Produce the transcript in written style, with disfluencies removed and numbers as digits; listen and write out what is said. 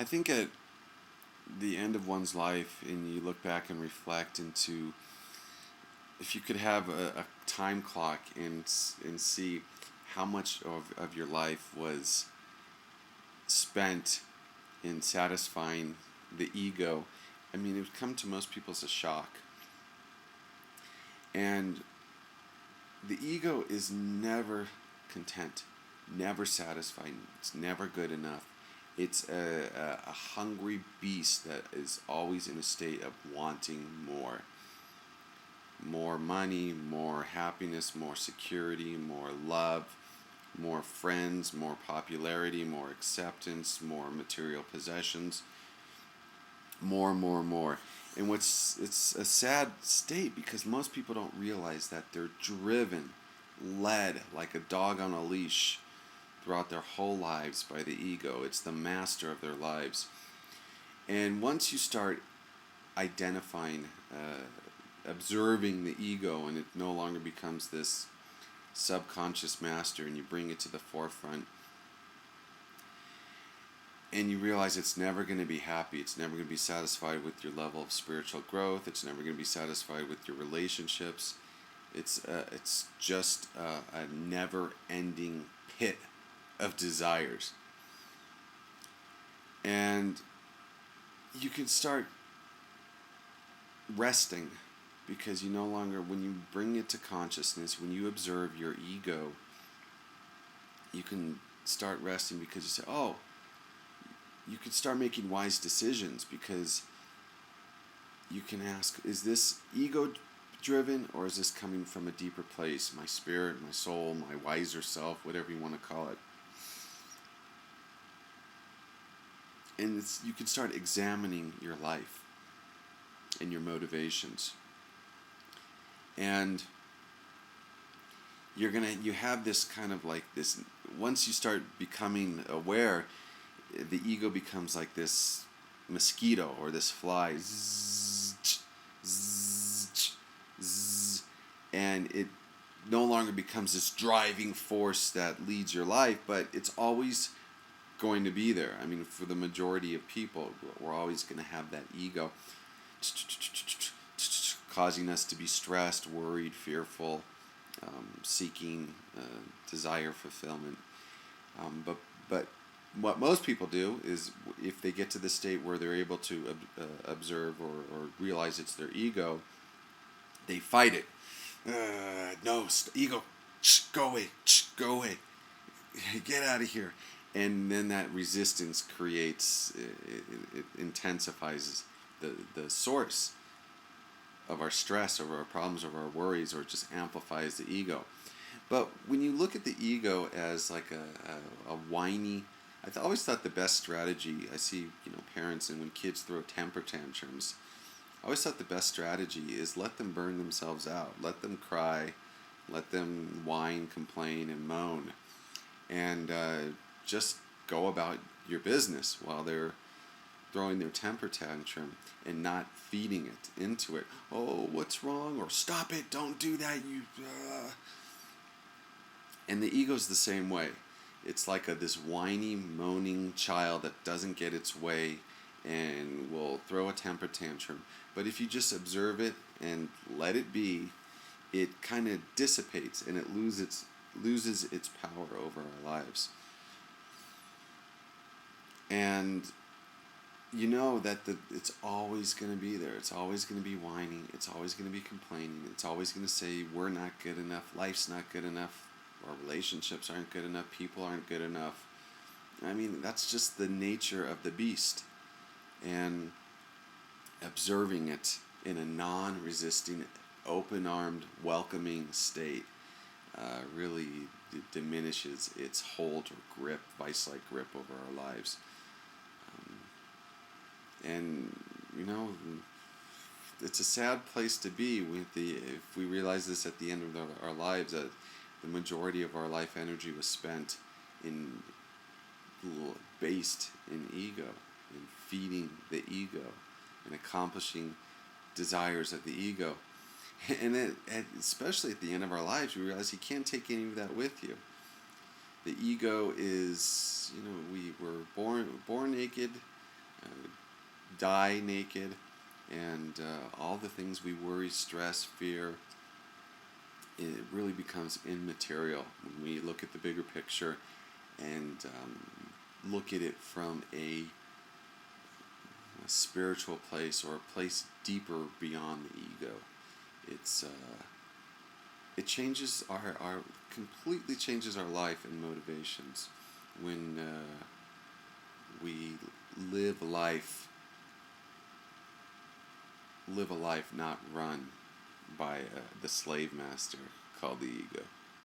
I think at the end of one's life, and you look back and reflect into, if you could have a time clock and see how much of your life was spent in satisfying the ego, I mean, it would come to most people as a shock. And the ego is never content, never satisfied, it's never good enough. It's a hungry beast that is always in a state of wanting more. More money, more happiness, more security, more love, more friends, more popularity, more acceptance, more material possessions, more. And it's a sad state because most people don't realize that they're driven, led like a dog on a leash throughout their whole lives by the ego. It's the master of their lives. And once you start identifying, observing the ego, and it no longer becomes this subconscious master, and you bring it to the forefront, and you realize it's never going to be happy, it's never going to be satisfied with your level of spiritual growth, it's never going to be satisfied with your relationships. It's just a never-ending pit of desires. And you can start resting because you no longer, when you bring it to consciousness, when you observe your ego, you can start resting because you say, oh, you can start making wise decisions because you can ask, is this ego driven or is this coming from a deeper place? My spirit, my soul, my wiser self, whatever you want to call it. And you can start examining your life and your motivations. And you have this kind of like this, once you start becoming aware, the ego becomes like this mosquito or this fly, zzz, zzz, zzz, and it no longer becomes this driving force that leads your life, but it's always going to be there. I mean, for the majority of people, we're always going to have that ego causing us to be stressed, worried, fearful, seeking desire fulfillment. But what most people do is, if they get to the state where they're able to observe or realize it's their ego, they fight it. No, ego, go away, go away, get out of here. And then that resistance creates, it intensifies the source of our stress, of our problems, of our worries, or just amplifies the ego. But when you look at the ego as like a whiny, always thought the best strategy, I see, parents, and when kids throw temper tantrums, I always thought the best strategy is let them burn themselves out, let them cry, let them whine, complain, and moan, and just go about your business while they're throwing their temper tantrum and not feeding it into it. Oh, what's wrong? Or stop it, don't do that, you... And the ego's the same way. It's like this whiny, moaning child that doesn't get its way and will throw a temper tantrum. But if you just observe it and let it be, it kind of dissipates and it loses its power over our lives. And you know that it's always going to be there. It's always going to be whining. It's always going to be complaining. It's always going to say, we're not good enough. Life's not good enough. Our relationships aren't good enough. People aren't good enough. I mean, that's just the nature of the beast. And observing it in a non-resisting, open-armed, welcoming state really diminishes its hold or grip, vice-like grip over our lives. And, it's a sad place to be if we realize this at the end of our lives, that the majority of our life energy was spent based in ego, in feeding the ego, and accomplishing desires of the ego. And especially at the end of our lives, we realize you can't take any of that with you. The ego is, we were born naked, die naked, and all the things we worry, stress, fear, it really becomes immaterial when we look at the bigger picture and look at it from a spiritual place, or a place deeper beyond the ego. It's it changes our completely changes our life and motivations when we live live a life not run by the slave master called the ego.